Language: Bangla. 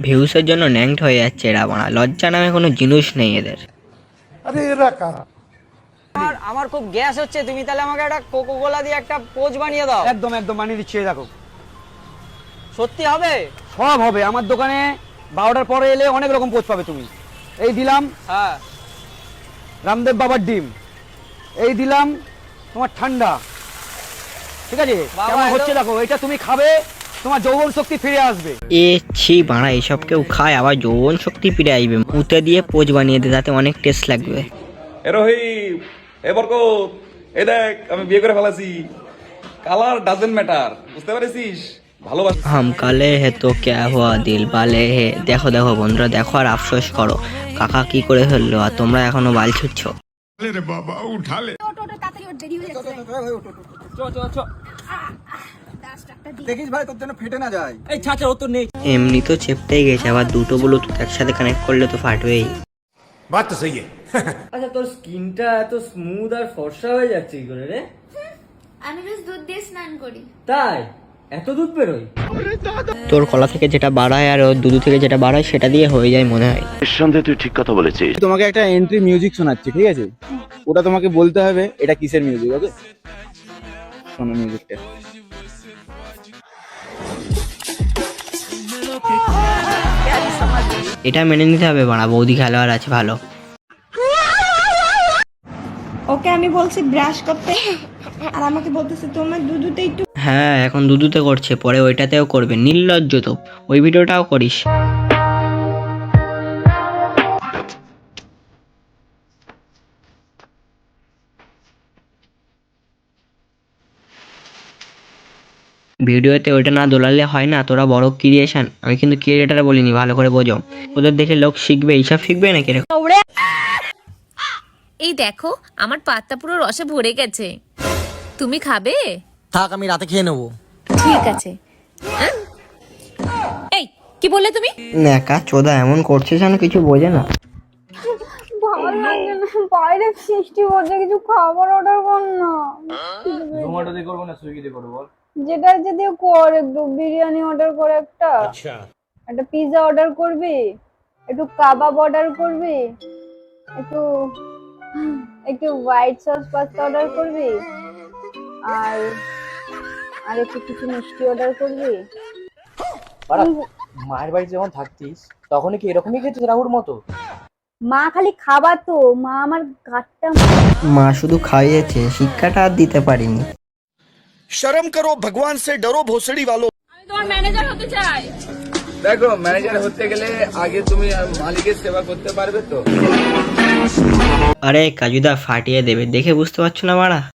ভিউসের জন্য ন্যাংট হয়ে যাচ্ছে এরা বাড়া, লজ্জা নামে কোনো জিনিস নেই এদের। আরে এরা কারা? আমার খুব গ্যাস হচ্ছে, তুমি তাহলে আমাকে একটা কোকো কোলা দিয়ে একটা পোজ বানিয়ে দাও। একদম একদম বানিয়ে দিচ্ছি, এই দেখো সত্যি হবে? সব হবে। আমার দোকানে 12টার পরে এলে অনেক রকম পোজ পাবে তুমি। এই দিলাম হ্যাঁ, রামদেব বাবার ডিম, এই দিলাম তোমার ঠান্ডা, ঠিক আছে? বাবা, কেমন এত- হচ্ছে দেখো, এটা তুমি খাবে তোমার যৌবন শক্তি ফিরে আসবে। এ ছি বাড়া, এইসব কেউ খায় আবার যৌবন শক্তি ফিরে আসবে? মুতে দিয়ে পোজ বানিয়ে দে, তাতে অনেক টেস্ট লাগবে। এ রহিম, এ বরকত, এই দেখ আমি বিয়ে করে ফেলাছি। কালার ডাজেন্ট ম্যাটার, বুঝতে পেরেছিস? ভালোবাসা হাম কালে হে তো ক্যা হুয়া দিল বালে হে। দেখো দেখো বন্ধুরা, দেখো আর আফসোস করো, কাকা কি করে ফেললো আর তোমরা এখনো বাল ছুটছো। দেখিস ভাই তোর জন্য ফেটে না যায়। এই ছাড়, ও তো নেই। এমনি তো চেপটেই গেছে, আবার দুটো ব্লুটুথ একসাথে কানেক্ট করলে তো ফাটবেই। বাত তো সহি আচ্ছা, তোর স্কিনটা এত স্মুথ আর ফর্সা হয়ে যাচ্ছে কি করে রে? আমি রোজ দুধ দিয়ে স্নান করি। তাই এত দুধ বেরোয়? তোর কলা থেকে যেটা বাড়ায় আর ওর দুধু থেকে যেটা বাড়ায় সেটা দিয়ে হয়ে যায় মনে হয়। নিঃসন্দেহে তুই ঠিক কথা বলেছিস। তোমাকে একটা এন্ট্রি মিউজিক শোনাচ্ছি, ঠিক আছে? ওটা তোমাকে বলতে হবে এটা কিসের মিউজিক। ওকে, শোনো মিউজিকটা। এটা মেনে নিতে হবে বাড়া, বৌদি খেলোয়াড় আছে ভালো। ওকে আমি বলছি ব্রাশ করতে, আর আমাকে বলতেছে তোমার দুধুতে একটু। হ্যাঁ এখন দুধুতে করছে, পরে ওইটাতেও করবে, নির্লজ্জ তো। ওই ভিডিওটাও করিস। ভিডিওতে ওইটা না দোলালে হয় না, তোরা বড় ক্রিয়েশন, আমি কিন্তু ক্রিয়েটার বলিনি, ভালো করে বোঝো। ওদের দেখে লোক শিখবে, এইসব শিখবে নাকি রে? এই দেখো আমার পাতটা পুরো রসে ভরে গেছে, তুমি খাবে? থাক, আমি রাতে খেয়ে নেবো। ঠিক আছে। হ্যাঁ? এই কি বললে তুমি? ন্যাকা চোদা এমন করছে যেন কিছু বোঝে না। ভালো লাগে না, বাইরে বৃষ্টি হচ্ছে, কিছু খাবার অর্ডার কর না। জোম্যাটো দিয়ে করবো না সুইগি দিয়ে করবো বল? যেটা যদি কর, একটু বিরিয়ানি অর্ডার কর, একটা একটা পিৎজা অর্ডার করবি, একটু কাবাব অর্ডার করবি, একটু একটু হোয়াইট সস পাস্তা অর্ডার করবি, আর আর একটু কিছু মিষ্টি অর্ডার করবি। মায়ের বাড়িতে যখন থাকতিস তখনই কি এরকমই খেতিস রাহুর মতো? মা খালি খাবার, তো মা আমার গাটটা। মা শুধু খাইয়েছে, শিক্ষাটা আর দিতে পারিনি। শরম করো, ভগবান সে ডরো ভোসড়ি वालों। আমি তোমার ম্যানেজার হতে চাই। দেখো, ম্যানেজার হতে গেলে আগে তুমি মালিকের সেবা করতে পারবে তো। আরে কাজুদা ফাটিয়ে দেবে, দেখে বুঝতে পারছো না বাড়া?